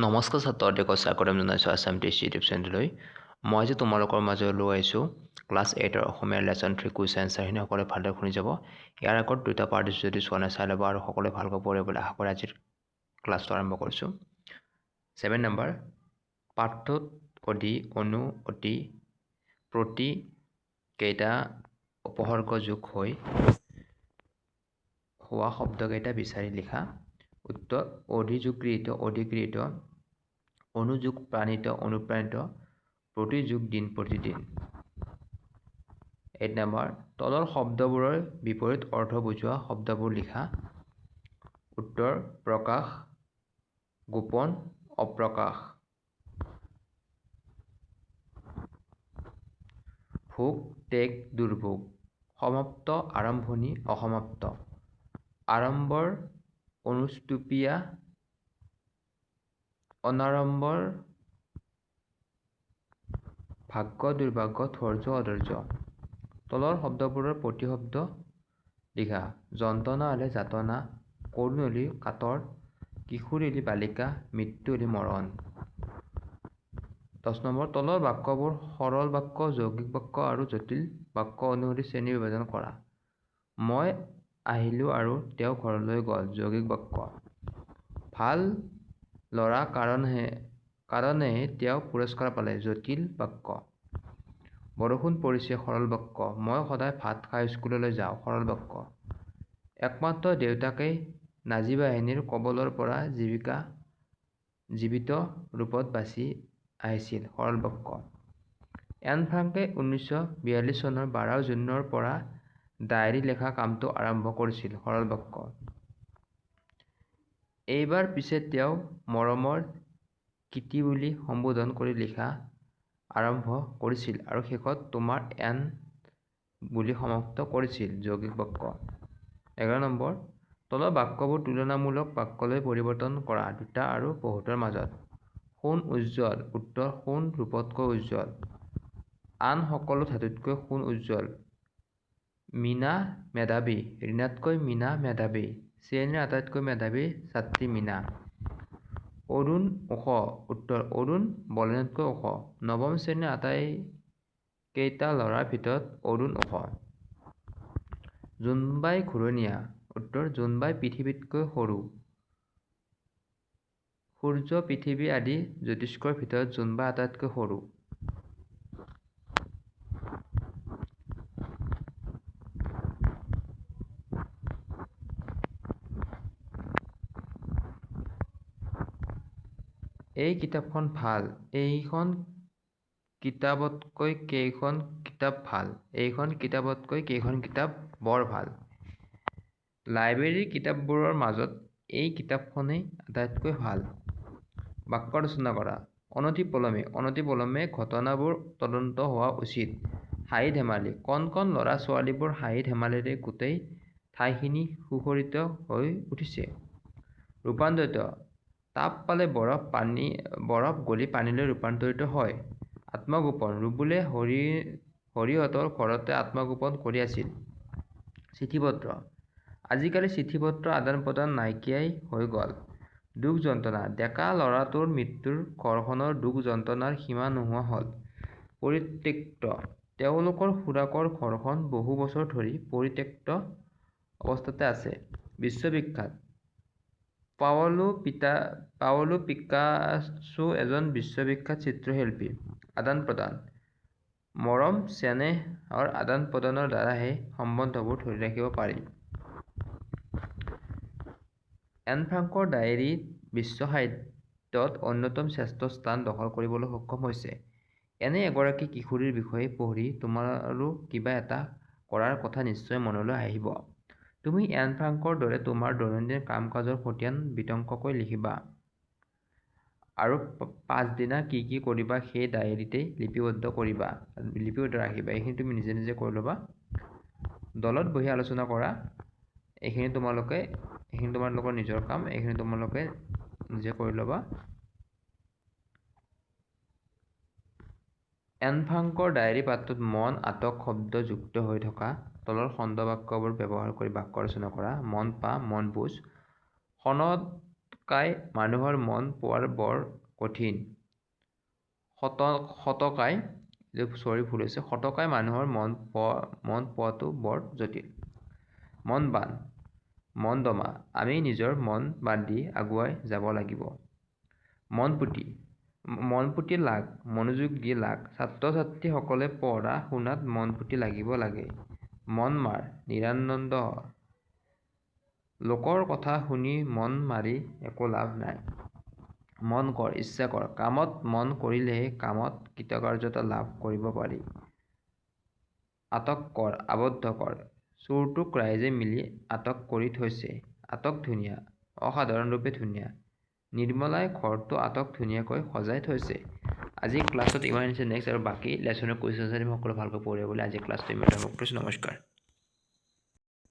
নমস্কাৰ ছাত্ৰ অধ্যক্ষ স্বাগতম জনাইছোঁ আছাম টেষ্ট ইউটিউব চেনেললৈ। মই আজি তোমালোকৰ মাজলৈ লৈ আহিছোঁ ক্লাছ 8ৰ অসমীয়া লেচন 3 কুৱেশ্যন এনচাৰখিনি সকলোৱে ভালদৰে শুনি যাব। ইয়াৰ আগত দুটা পাৰ্ট যদি চোৱা নাই চাই ল'ব আৰু সকলোৱে ভালকৈ পঢ়িবলৈ আশা কৰি আজিৰ ক্লাছটো আৰম্ভ কৰিছোঁ। 7 নম্বৰ পাঠটোত অধি অনু অতি প্ৰতি কেইটা উপসৰ্গ যোগ হৈ হোৱা শব্দকেইটা বিচাৰি লিখা। উত্তৰ অধিযোগগৃহীত অধিগৃহীত অনুযোগ প্ৰাণিত অনুপ্ৰাণিত প্ৰতিযোগ দিন প্ৰতিদিন। 8 নম্বৰ তলৰ শব্দবোৰৰ বিপৰীত অৰ্থ বুজোৱা শব্দবোৰ লিখা। উত্তৰ প্ৰকাশ গোপন অপ্ৰকাশ। ভোগ ত্যাগ দুৰ্ভোগ সমাপ্ত আৰম্ভণি অসমাপ্ত আড়ম্বৰ অনুষ্টুপীয়া অনাড়ম্বৰ ভাগ্য দুৰ্ভাগ্য ধৈৰ্য অধৈৰ্য। তলৰ শব্দবোৰৰ প্ৰতিশব্দ লিখা। যন্ত্ৰণা হ'লে যাতনা কৰুণ হ'লে কাতৰ কিশোৰ হ'লে বালিকা মৃত্যু হ'লে মৰণ। 10 নম্বৰ তলৰ বাক্যবোৰ সৰল বাক্য যৌগিক বাক্য আৰু জটিল বাক্য অনুসৰি শ্ৰেণী বিভাজন কৰা। মই আহিলোঁ আৰু তেওঁ ঘৰলৈ গ'ল যৌগিক বাক্য। ভাল ল'ৰা কাৰণেহে তেওঁ পুৰস্কাৰ পালে জটিল বাক্য। বৰষুণ পৰিছে সৰল বাক্য। মই সদায় ভাত খাই স্কুললৈ যাওঁ সৰল বাক্য। একমাত্ৰ দেউতাকেই নাজী বাহিনীৰ কবলৰ পৰা জীৱিত ৰূপত বাচি আহিছিল সৰল বাক্য। এন ফ্ৰাংকে 1942 চনৰ 12 জুনৰ পৰা ডায়েৰী লেখা কামটো আৰম্ভ কৰিছিল সৰল বাক্য। এইবাৰ পিছে তেওঁ মৰমৰ কিটি বুলি সম্বোধন কৰি লিখা আৰম্ভ কৰিছিল আৰু শেষত তোমাৰ এন বুলি সমাপ্ত কৰিছিল যৌগিক বাক্য। 11 নম্বৰ তলৰ বাক্যবোৰ তুলনামূলক বাক্যলৈ পৰিৱৰ্তন কৰা দুটা আৰু বহুতৰ মাজত। সোণ উজ্জ্বল উত্তৰ সোণ ৰূপতকৈ উজ্জ্বল। আন সকলো ধাতুতকৈ সোণ উজ্জ্বল। মীনা মেধাৱী ৰীণাতকৈ মীনা মেধাৱী। শ্ৰেণীৰ আটাইতকৈ মেধাৱী ছাত্ৰী মীনা। অৰুণ ওখ উত্তৰ অৰুণ বলেনতকৈ ওখ। নৱম শ্ৰেণীৰ আটাইকেইটা ল'ৰাৰ ভিতৰত অৰুণ ওখ। জোনবাই ঘূৰণীয়া উত্তৰ জোনবাই পৃথিৱীতকৈ সৰু। সূৰ্য পৃথিৱী আদি জ্যোতিষ্কৰ ভিতৰত জোনবাই আটাইতকৈ সৰু। এই কিতাপখন ভাল এইখন কিতাপতকৈ কেইখন কিতাপ ভাল এইখন কিতাপতকৈ কেইখন কিতাপ বৰ ভাল। লাইব্ৰেৰীৰ কিতাপবোৰৰ মাজত এই কিতাপখনেই আটাইতকৈ ভাল। বাক্য ৰচনা কৰা। অনতিপলমে ঘটনাবোৰ তদন্ত হোৱা উচিত। হাঁহি ধেমালি কণ কণ ল'ৰা ছোৱালীবোৰ হাঁহি ধেমালিৰে গোটেই ঠাইখিনি সুশোভিত হৈ উঠিছে। ৰূপান্তৰিত তাপ পালে বৰফ গলি পানীলৈ ৰূপান্তৰিত হয়। আত্মগোপন ৰুবুলে হৰিহঁতৰ ঘৰতে আত্মগোপন কৰি আছিল। চিঠি পত্ৰ আজিকালি চিঠি পত্ৰ আদান প্ৰদান নাইকিয়াই হৈ গ'ল। দুখ যন্ত্ৰণা ডেকা ল'ৰাটোৰ মৃত্যুৰ ঘৰখনৰ দুখ যন্ত্ৰণাৰ সীমা নোহোৱা হ'ল। পৰিত্যক্ত তেওঁলোকৰ খুৰাকৰ ঘৰখন বহু বছৰ ধৰি পৰিত্যক্ত অৱস্থাতে আছে। বিশ্ববিখ্যাত পাওলো পিকাচো এজন বিশ্ববিখ্যাত চিত্ৰশিল্পী। আদান প্ৰদান মৰম চেনেহৰ আদান প্ৰদানৰ দ্বাৰাহে সম্বন্ধবোৰ ধৰি ৰাখিব পাৰি। এন ফ্ৰাংকৰ ডায়েৰী বিশ্ব সাহিত্যত অন্যতম শ্ৰেষ্ঠ স্থান দখল কৰিবলৈ সক্ষম হৈছে। এনে এগৰাকী কিশোৰীৰ বিষয়ে পঢ়ি তোমাৰো কিবা এটা কৰাৰ কথা নিশ্চয় মনলৈ আহিব। তুমি এন ফ্ৰাংকৰ দৰে তোমাৰ দৈনন্দিন কাম কাজৰ খতিয়ান বিতংকৈ লিখিবা আৰু পাছদিনা কি কি কৰিবা সেই ডায়েৰীতে লিপিবদ্ধ ৰাখিবা। এইখিনি তুমি নিজে নিজে কৰি ল'বা। দলত বহি আলোচনা কৰা। এইখিনি তোমালোকৰ নিজৰ কাম এইখিনি তোমালোকে নিজে কৰি ল'বা। এন ফ্ৰাংকৰ ডায়েৰী পাঠটোত মন আটক শব্দ যুক্ত হৈ থকা তলৰ খণ্ড বাক্যবোৰ ব্যৱহাৰ কৰি বাক্য ৰচনা কৰা। মন পা মন বুজ। সনত শতকাই মানুহৰ মন পোৱাৰ বৰ কঠিন। শতকাই ভুল হৈছে। শতকাই মানুহৰ মন পোৱাটো বৰ জটিল। মন বান্ধ, মন দমা, আমি নিজৰ মন বান্ধি আগুৱাই যাব লাগিব। মন পুতি লাগ, মনোযোগ দি লাগ, ছাত্ৰ-ছাত্ৰীসকলে পঢ়া শুনাত মন পুতি লাগিব লাগে। মন মাৰ, নিৰানন্দ হ, লোকৰ কথা শুনি মন মাৰি একো লাভ নাই। মন কৰ, ইচ্ছা কৰ, কামত মন কৰিলেহে কামত কৃতকাৰ্যতা লাভ কৰিব পাৰি। আটক কৰ, আবদ্ধ কৰ, চোৰটোক ৰাইজে মিলি আটক কৰি থৈছে। আটক ধুনীয়া, অসাধাৰণৰূপে ধুনীয়া। নিৰ্মলাই ঘৰটো আটক ধুনীয়াকৈ সজাই থৈছে। আজি ক্লাছত ইমান হৈছে। নেক্সট আৰু বাকী লেচনৰ কুৱেশ্যন সকলো ভালকৈ পঢ়িবলৈ আজি ক্লাছটো ইমান। নমস্কাৰ।